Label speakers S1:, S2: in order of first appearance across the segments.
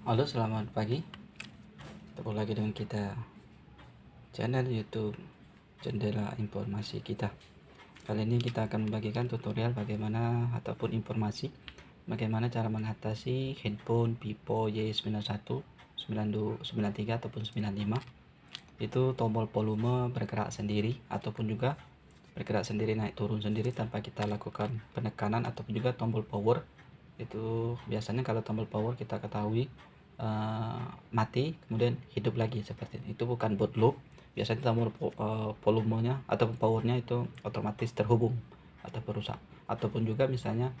S1: Halo, selamat pagi. Ketemu lagi dengan kita, channel YouTube Jendela Informasi kita. Kali ini kita akan membagikan tutorial bagaimana ataupun informasi bagaimana cara mengatasi handphone Vivo Y91, 9293 ataupun 95. Itu tombol volume bergerak sendiri ataupun juga bergerak sendiri, naik turun sendiri tanpa kita lakukan penekanan, ataupun juga tombol power. Itu biasanya kalau tombol power kita ketahui mati kemudian hidup lagi seperti ini. Itu bukan boot loop. Biasanya tombol volumenya atau powernya itu otomatis terhubung atau rusak. Ataupun juga misalnya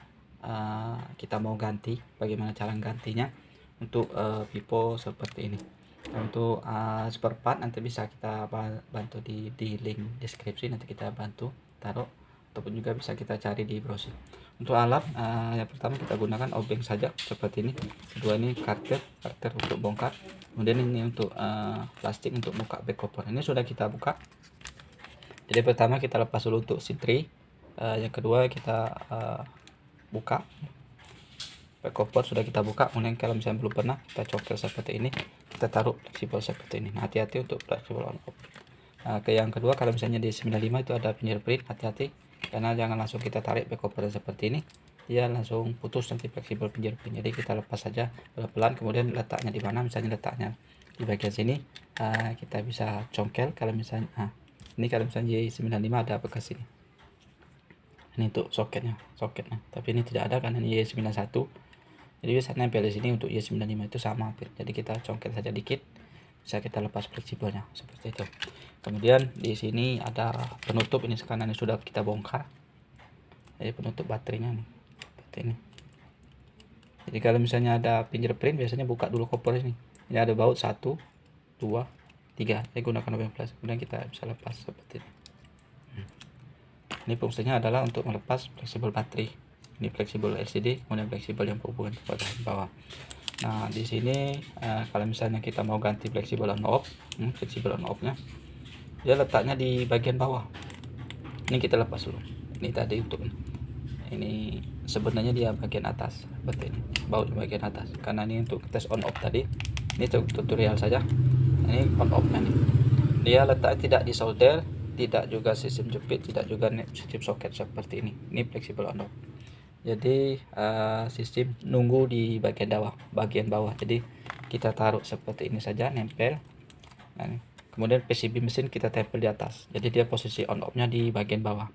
S1: kita mau ganti, bagaimana cara gantinya untuk Vivo seperti ini. Untuk spare part nanti bisa kita bantu di link deskripsi, nanti kita bantu taruh, ataupun juga bisa kita cari di browser. Untuk alat, yang pertama kita gunakan obeng saja seperti ini. Kedua ini karter untuk bongkar. Kemudian ini untuk plastik untuk buka back cover. Ini sudah kita buka. Jadi pertama kita lepas dulu untuk SIM tray. Yang kedua kita buka back cover, sudah kita buka. Kemudian kalau misalnya belum pernah, kita cokel seperti ini, kita taruh fleksibel seperti ini. Nah, hati-hati untuk fleksibel on off. Yang kedua, kalau misalnya di 95 itu ada fingerprint, hati-hati karena jangan langsung kita tarik back cover seperti ini, dia langsung putus nanti fleksibel fingerprint. Jadi kita lepas saja pelan-pelan. Kemudian letaknya di mana, misalnya letaknya di bagian sini, kita bisa congkel. Kalau misalnya ini kalau misalnya Y95 ada bekas ini untuk soketnya, tapi ini tidak ada karena ini Y91. Jadi bisa nempel di sini. Untuk Y95 itu sama hampir. Jadi kita congkel saja dikit, bisa kita lepas fleksibelnya seperti itu. Kemudian di sini ada penutup, ini sekarang ini sudah kita bongkar. Jadi penutup baterainya nih seperti ini. Jadi kalau misalnya ada fingerprint, biasanya buka dulu koper ini. Ini ada baut 1 2 3, saya gunakan obeng plus, kemudian kita bisa lepas seperti ini. Ini fungsinya adalah untuk melepas fleksibel baterai. Ini fleksibel LCD, kemudian fleksibel yang berhubungan kepada bawah. Nah, di sini kalau misalnya kita mau ganti fleksibel on off, fleksibel on off-nya dia letaknya di bagian bawah. Ini kita lepas dulu. Ini tadi untuk ini sebenarnya dia bagian atas seperti ini, baut bagian atas, karena ini untuk tes on off tadi. Ini tutorial saja. Ini on off-nya nih. Dia letaknya tidak di solder, tidak juga sistem jepit, tidak juga sistem soket seperti ini. Ini fleksibel on off. Jadi sistem nunggu di bagian bawah. Jadi kita taruh seperti ini saja, nempel. Nah, kemudian PCB mesin kita tempel di atas. Jadi dia posisi on off-nya di bagian bawah.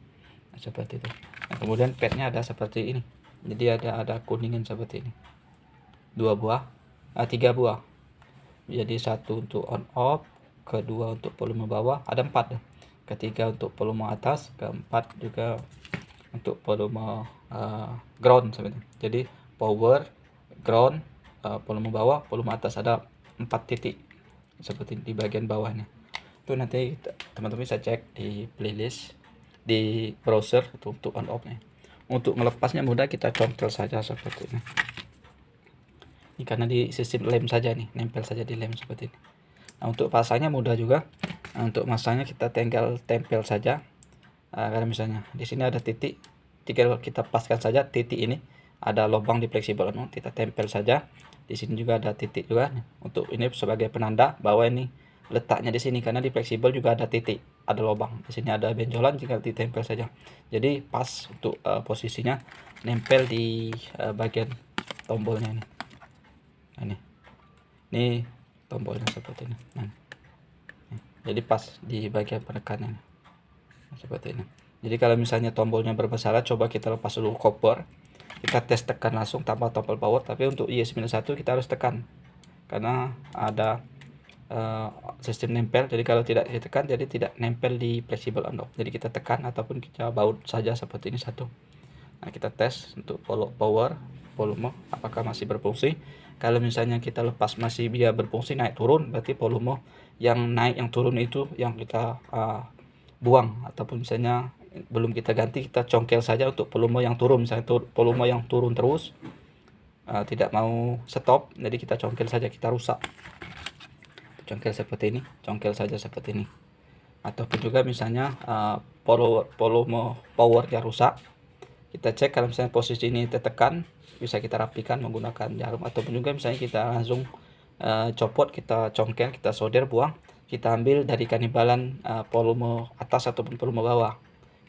S1: Nah, seperti itu. Nah, kemudian padnya ada seperti ini. Jadi ada kuningan seperti ini. 3 buah. Jadi 1 untuk on off, kedua untuk volume bawah, ada 4. Ketiga untuk volume atas, keempat juga untuk volume ground seperti ini. Jadi power, ground, volume bawah, volume atas, ada 4 titik seperti di bagian bawahnya. Itu nanti teman-teman bisa cek di playlist di browser untuk on off nya. Untuk melepasnya mudah, kita congkel saja seperti ini. Ini karena di sistem lem saja nih, nempel saja di lem seperti ini. Nah, untuk pasangnya mudah juga. Nah, untuk masangnya kita tinggal tempel saja. Karena misalnya di sini ada titik, tinggal kita paskan saja titik ini. Ada lubang di fleksibel, kita tempel saja. Di sini juga ada titik juga. Untuk ini sebagai penanda bahwa ini letaknya di sini, karena di fleksibel juga ada titik, ada lubang. Di sini ada benjolan, tinggal ditempel saja. Jadi pas untuk posisinya nempel di bagian tombolnya ini. Nah, ini tombolnya seperti ini. Nah, jadi pas di bagian penekannya seperti ini. Jadi kalau misalnya tombolnya bermasalah, coba kita lepas dulu cover, kita tes tekan langsung tanpa tombol power. Tapi untuk Y91 kita harus tekan karena ada sistem nempel. Jadi kalau tidak ditekan, jadi tidak nempel di fleksibel on off. Jadi kita tekan ataupun kita baut saja seperti ini 1. Nah, kita tes untuk power, volume apakah masih berfungsi. Kalau misalnya kita lepas masih dia berfungsi naik turun, berarti volume yang naik yang turun itu yang kita buang. Ataupun misalnya belum kita ganti, kita congkel saja untuk volume yang turun. Misalnya volume yang turun terus, tidak mau stop, jadi kita congkel saja, kita rusak. Congkel seperti ini, congkel saja seperti ini. Ataupun juga misalnya volume powernya rusak, kita cek. Kalau misalnya posisi ini tertekan, bisa kita rapikan menggunakan jarum, ataupun juga misalnya kita langsung copot, kita congkel, kita solder, buang, kita ambil dari kanibalan volume atas ataupun volume bawah.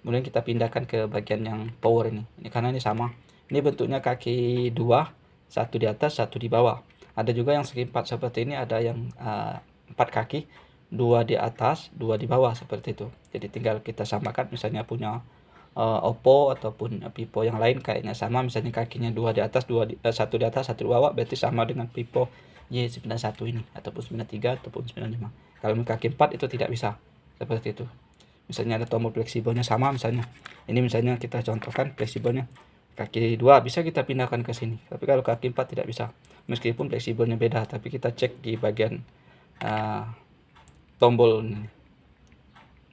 S1: Kemudian kita pindahkan ke bagian yang power ini. Karena ini sama. Ini bentuknya kaki dua, satu di atas, satu di bawah. Ada juga yang segi 4 seperti ini, ada yang 4 kaki, 2 di atas, 2 di bawah seperti itu. Jadi tinggal kita samakan, misalnya punya Oppo ataupun Vivo yang lain kayaknya sama, misalnya kakinya 2 di atas, 1 di atas, 1 di bawah, berarti sama dengan Vivo Y91 ini ataupun 93 ataupun 95. Kalau kaki 4 itu tidak bisa seperti itu. Misalnya ada tombol fleksibelnya sama, misalnya ini, misalnya kita contohkan fleksibelnya kaki 2 bisa kita pindahkan ke sini, tapi kalau kaki 4 tidak bisa, meskipun fleksibelnya beda, tapi kita cek di bagian tombol ini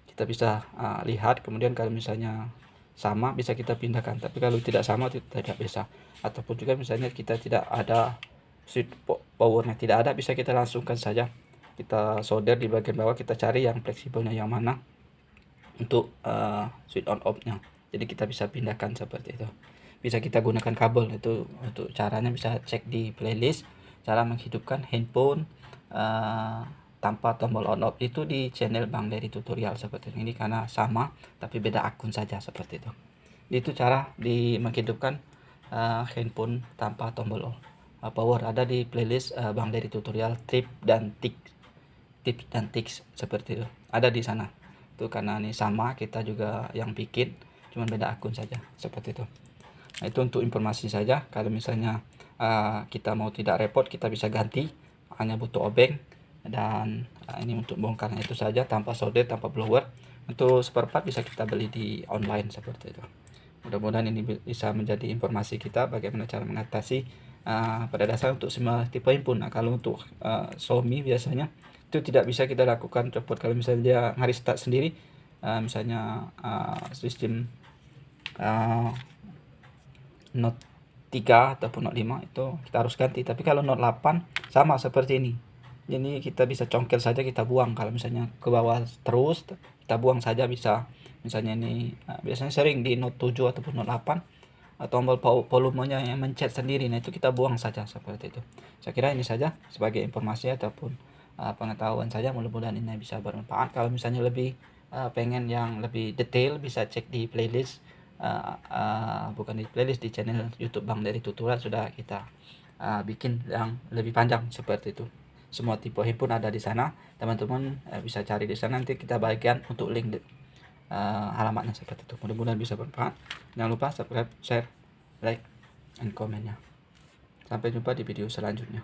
S1: kita bisa lihat. Kemudian kalau misalnya sama bisa kita pindahkan, tapi kalau tidak sama tidak bisa. Ataupun juga misalnya kita tidak ada switch powernya, tidak ada, bisa kita langsungkan saja kita solder di bagian bawah, kita cari yang fleksibelnya yang mana untuk switch on off nya. Jadi kita bisa pindahkan seperti itu. Bisa kita gunakan kabel. Itu untuk caranya bisa cek di playlist cara menghidupkan handphone tanpa tombol on off, itu di channel Bang Dery tutorial seperti ini, karena sama tapi beda akun saja seperti itu. Itu cara menghidupkan handphone tanpa tombol power, ada di playlist Bang Dery tutorial tips dan tips seperti itu, ada di sana. Itu karena ini sama, kita juga yang bikin, cuman beda akun saja seperti itu. Nah, itu untuk informasi saja. Kalau misalnya kita mau tidak repot, kita bisa ganti, hanya butuh obeng. Dan ini untuk bongkarnya itu saja, tanpa solder, tanpa blower. Untuk spare part bisa kita beli di online seperti itu. Mudah-mudahan ini bisa menjadi informasi kita bagaimana cara mengatasi pada dasar untuk semua tipe handphone. Nah, kalau untuk Xiaomi biasanya itu tidak bisa kita lakukan copot. Kalau misalnya dia nge-restart sendiri, misalnya sistem Note 3 ataupun Note 5, itu kita harus ganti. Tapi kalau Note 8 sama seperti ini. Jadi kita bisa congkel saja, kita buang. Kalau misalnya ke bawah terus, kita buang saja bisa. Misalnya ini biasanya sering di Note 7 ataupun Note 8 tombol volumenya yang mencet sendiri. Nah, itu kita buang saja seperti itu. Saya kira ini saja sebagai informasi ataupun pengetahuan saja. Mudah-mudahan ini bisa bermanfaat. Kalau misalnya lebih pengen yang lebih detail, bisa cek di playlist, bukan di playlist, di channel YouTube Bang Dery tutorial, sudah kita bikin yang lebih panjang seperti itu. Semua tipe handphone ada di sana, teman-teman bisa cari di sana. Nanti kita bagikan untuk link alamatnya seperti itu. Mudah-mudahan bisa bermanfaat. Jangan lupa subscribe, share, like, and komennya. Sampai jumpa di video selanjutnya.